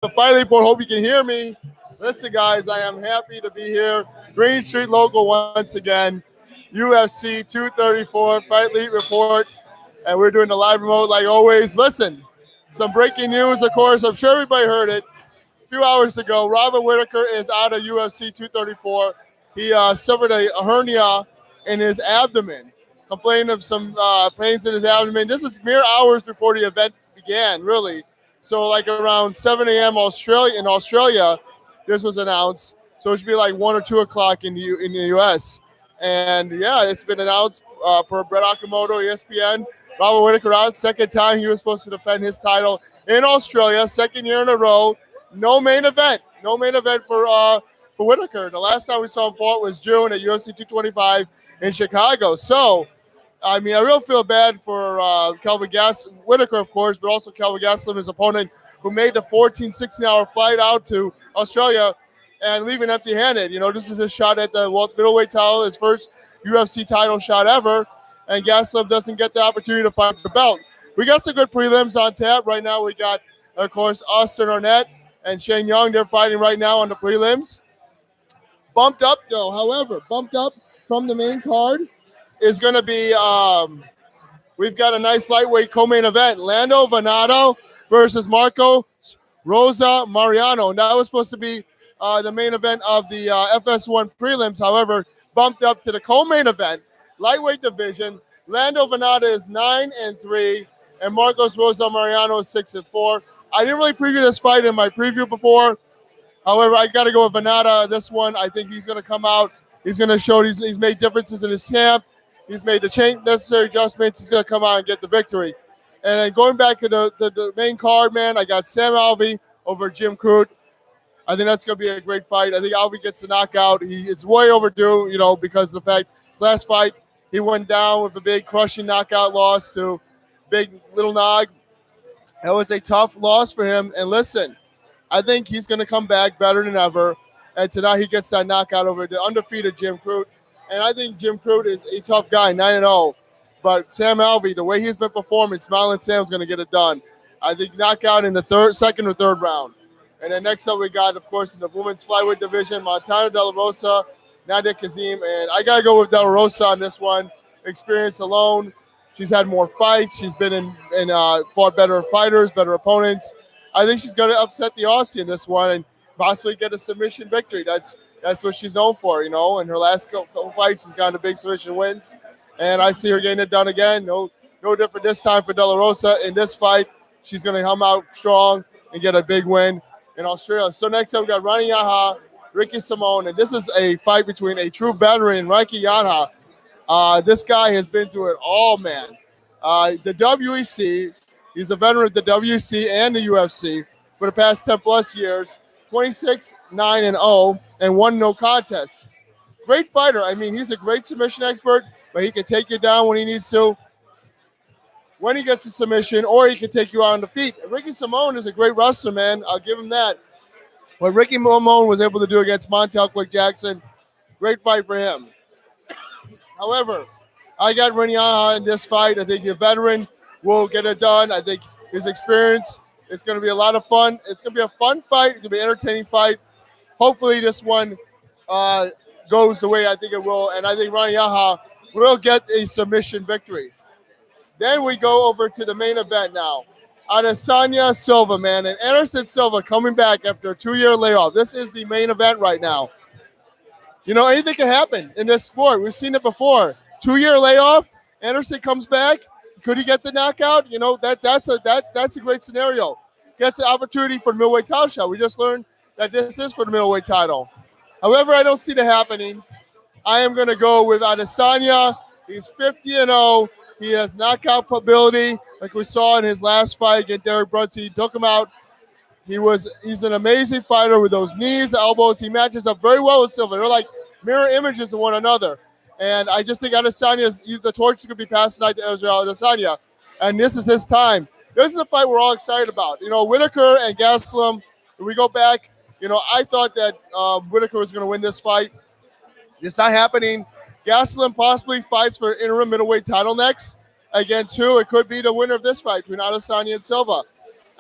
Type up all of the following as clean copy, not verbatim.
the Fightlete report. Hope you can hear me. Listen, guys, I am happy to be here. Green Street Local once again. UFC 234 Fightlete report. And we're doing the live remote like always. Listen, some breaking news, of course. I'm sure everybody heard it. A few hours ago, Robert Whitaker is out of UFC 234. He suffered a hernia in his abdomen, complaining of some pains in his abdomen. This is mere hours before the event began, really. So like around 7 a.m. Australia, this was announced. So it should be like 1 or 2 o'clock in the U.S. And yeah, it's been announced per Brett Okamoto, ESPN. Robert Whitaker out, second time he was supposed to defend his title in Australia, second year in a row. No main event for Whitaker. The last time we saw him fought was June at UFC 225 in Chicago. So, I mean, I really feel bad for Whitaker, of course, but also Kelvin Gastelum, his opponent, who made the 14, 16-hour flight out to Australia and leaving empty-handed. You know, this is his shot at the middleweight title, his first UFC title shot ever, and Gastelum doesn't get the opportunity to fight for the belt. We got some good prelims on tap. Right now we got, of course, Austin Arnett and Shane Young. They're fighting right now on the prelims. Bumped up from the main card is going to be, we've got a nice lightweight co-main event. Lando Venado versus Marco Rosa Mariano. And that was supposed to be the main event of the FS1 prelims. However, bumped up to the co-main event, lightweight division. Lando Venado is 9-3, and Marcos Rosa Mariano is 6-4. I didn't really preview this fight in my preview before. However, I got to go with Venado. This one, I think he's going to come out. He's going to show he's made differences in his camp. He's made the necessary adjustments. He's going to come out and get the victory. And then going back to the main card, man, I got Sam Alvey over Jim Crute. I think that's going to be a great fight. I think Alvey gets the knockout. It's way overdue, you know, because of the fact his last fight, he went down with a big crushing knockout loss to Big Little Nog. That was a tough loss for him. And listen, I think he's going to come back better than ever. And tonight he gets that knockout over the undefeated Jim Crute. And I think Jim Crute is a tough guy, 9-0. But Sam Alvey, the way he's been performing, Smiling Sam's going to get it done. I think knockout in the second or third round. And then next up we got, of course, in the women's flyweight division, Montana De La Rosa, Nadia Kazim. And I got to go with De La Rosa on this one. Experience alone. She's had more fights. She's been in fought better fighters, better opponents. I think she's going to upset the Aussie in this one and possibly get a submission victory. That's what she's known for, you know. In her last couple fights, she's gotten the big submission wins. And I see her getting it done again. No different this time for De La Rosa. In this fight, she's going to come out strong and get a big win in Australia. So next up, we got Rani Yahya, Ricky Simone. And this is a fight between a true veteran, Ricky Yahya. This guy has been through it all, man. The WEC, he's a veteran of the WEC and the UFC for the past 10-plus years, 26-9-0, and won no contest. Great fighter. I mean, he's a great submission expert, but he can take you down when he needs to, when he gets the submission, or he can take you out on the feet. Ricky Simone is a great wrestler, man. I'll give him that. What Ricky Simone was able to do against Montel Quick Jackson, great fight for him. However, I got Raniaha in this fight. I think the veteran will get it done. I think his experience, it's going to be a lot of fun. It's going to be a fun fight. It's going to be an entertaining fight. Hopefully this one goes the way I think it will, and I think Raniaha will get a submission victory. Then we go over to the main event now. Adesanya Silva, man, and Anderson Silva coming back after a 2-year layoff. This is the main event right now. You know, anything can happen in this sport. We've seen it before. 2-year layoff, Anderson comes back. Could he get the knockout? You know, that's a great scenario. Gets the opportunity for the middleweight title shot. We just learned that this is for the middleweight title. However, I don't see that happening. I am going to go with Adesanya. He's 50-0. He has knockout ability, like we saw in his last fight against Derek Brunson. He took him out. He's an amazing fighter with those knees, elbows. He matches up very well with Silva. They're like mirror images of one another. And I just think the torch is going to be passed tonight to Israel Adesanya. And this is his time. This is a fight we're all excited about. You know, Whitaker and Gastelum, if we go back, you know, I thought that Whitaker was going to win this fight. It's not happening. Gastelum possibly fights for an interim middleweight title next. Against who? It could be the winner of this fight between Adesanya and Silva.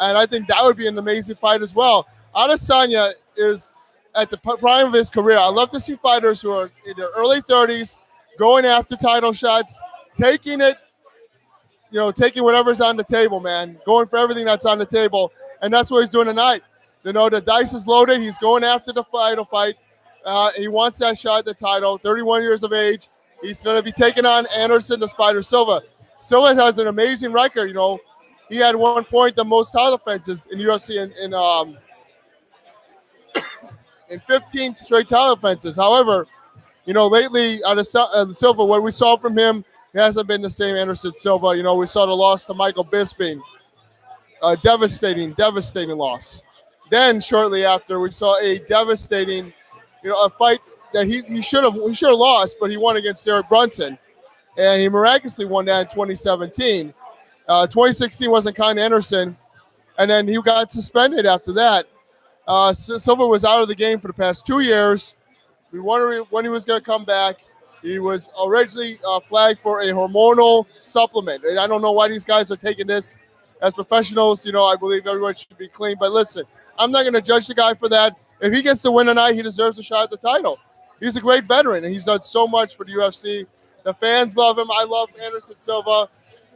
And I think that would be an amazing fight as well. Adesanya is at the prime of his career. I love to see fighters who are in their early 30s going after title shots, taking it, taking whatever's on the table, man, going for everything that's on the table. And that's what he's doing tonight. The dice is loaded. He's going after the title fight. He wants that shot at the title. 31 years of age. He's going to be taking on Anderson the Spider Silva. Silva has an amazing record. He had 1 point the most title defenses in UFC in 15 straight title defenses. However, lately out of Silva, what we saw from him, he hasn't been the same Anderson Silva. We saw the loss to Michael Bisping. Devastating loss. Then shortly after, we saw a devastating, a fight that he should have lost, but he won against Derek Brunson, and he miraculously won that in 2017. 2016 wasn't kind to Anderson, and then he got suspended after that. Silva was out of the game for the past 2 years. We wondered when he was going to come back. He was originally flagged for a hormonal supplement, and I don't know why these guys are taking this as professionals. I believe everyone should be clean. But listen, I'm not going to judge the guy for that. If he gets the win tonight, he deserves a shot at the title. He's a great veteran, and he's done so much for the UFC. The fans love him. I love Anderson Silva.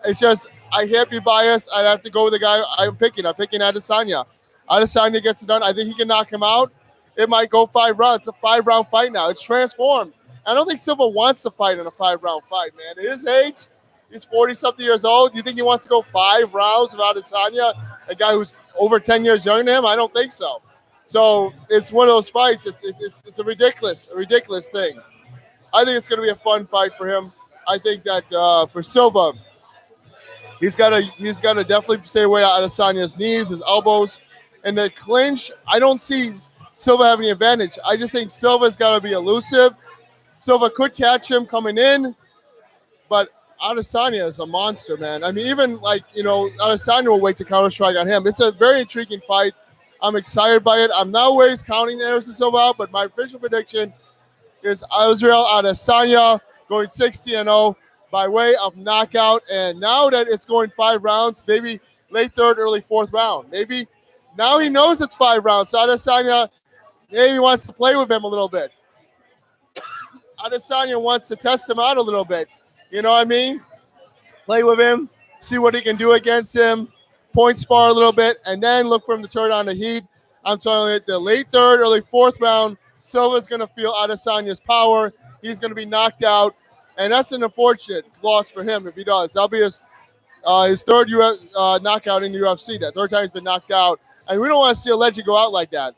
It's just, I can't be biased. I'd have to go with the guy I'm picking. I'm picking Adesanya. Adesanya gets it done. I think he can knock him out. It might go 5 rounds. It's a 5-round fight now. It's transformed. I don't think Silva wants to fight in a 5-round fight, man. At his age, he's 40-something years old. Do you think he wants to go 5 rounds with Adesanya, a guy who's over 10 years younger than him? I don't think so. So it's one of those fights. It's a ridiculous thing. I think it's going to be a fun fight for him. I think that for Silva, he's got to definitely stay away out of Adesanya's knees, his elbows, and the clinch. I don't see Silva having the advantage. I just think Silva's got to be elusive. Silva could catch him coming in, but Adesanya is a monster, man. I mean, even Adesanya will wait to counter strike on him. It's a very intriguing fight. I'm excited by it. I'm not always counting Anderson Silva out, but my official prediction is Israel Adesanya going 60-0 by way of knockout. And now that it's going 5 rounds, maybe late 3rd, early 4th round. Maybe now he knows it's 5 rounds. So Adesanya maybe wants to play with him a little bit. Adesanya wants to test him out a little bit. You know what I mean? Play with him, see what he can do against him, point spar a little bit, and then look for him to turn on the heat. I'm telling you, the late 3rd, early 4th round, Silva's going to feel Adesanya's power. He's going to be knocked out, and that's an unfortunate loss for him if he does. That'll be his 3rd knockout in the UFC. That 3rd time he's been knocked out, and we don't want to see a legend go out like that.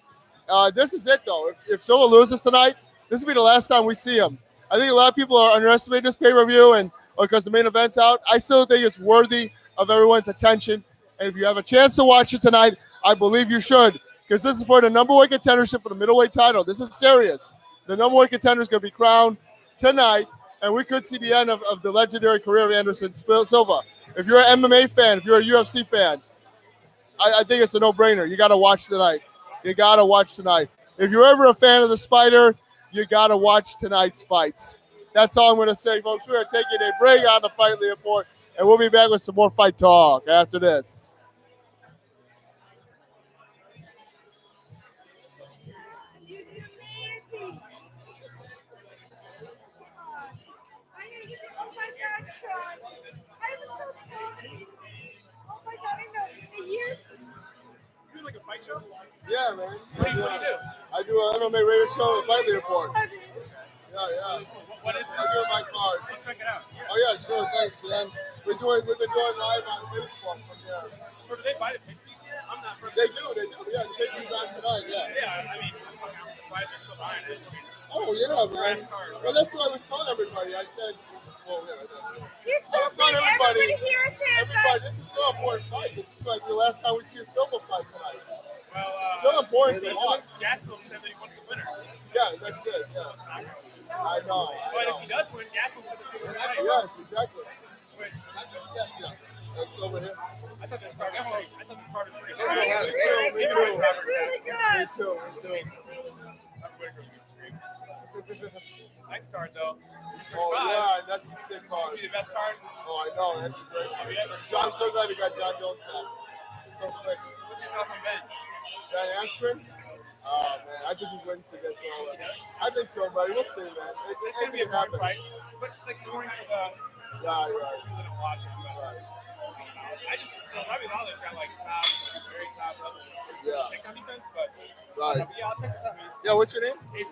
This is it, though. If Silva loses tonight, this will be the last time we see him. I think a lot of people are underestimating this pay-per-view and because the main event's out. I still think it's worthy of everyone's attention. And if you have a chance to watch it tonight, I believe you should. Because this is for the number 1 contendership for the middleweight title. This is serious. The number 1 contender is going to be crowned tonight. And we could see the end of the legendary career of Anderson Silva. If you're an MMA fan, if you're a UFC fan, I think it's a no-brainer. You got to watch tonight. If you're ever a fan of the Spider, you got to watch tonight's fights. That's all I'm going to say, folks. We are taking a break on the Fightlete Report, and we'll be back with some more fight talk after this. Like a fight show? Yeah, man. What do you do? I do an MMA radio show, a Fightlete Report. Yeah. What is it? I do it my card. I'll check it out. Oh yeah, sure. Thanks, man. We've been doing live on Facebook from there. So do they buy the pictures here? I'm not from. They do. Yeah, the pictures on tonight. Yeah. Yeah, I mean, I'm surprised they're still buying it. Oh yeah, man. Well, that's what I was telling everybody. I said, You're so big. Everybody here says that. This is still an important fight. This is like the last time we see a Silva fight tonight. Well, still important to watch. Gastelum said that he wants the winner. Yeah, that's it. Yeah. I know. But if he does win, Gastelum said the winner. Yes, exactly. Which, Yeah. That's over here. I thought this card was great. I thought this card was pretty I mean, it's really good. It's really Me good. too. Next card, though. Oh, yeah, that's a sick card. Be the best card. Oh, I know. That's a great one. So I'm so glad we got John Jones back. so quick. So what's your thoughts on Ben? Ben Askren? Oh man, I think he wins against Owen. I think so, buddy. We'll see, man. It's gonna be a Anything boring happen. fight, but like boring for the Right, right, people that don't watch it. But right. I just so Robbie Lawler's got like top, very top level Yeah. takedown defense, but Right. yeah, I'll check this out, man. Yeah, what's your name? It's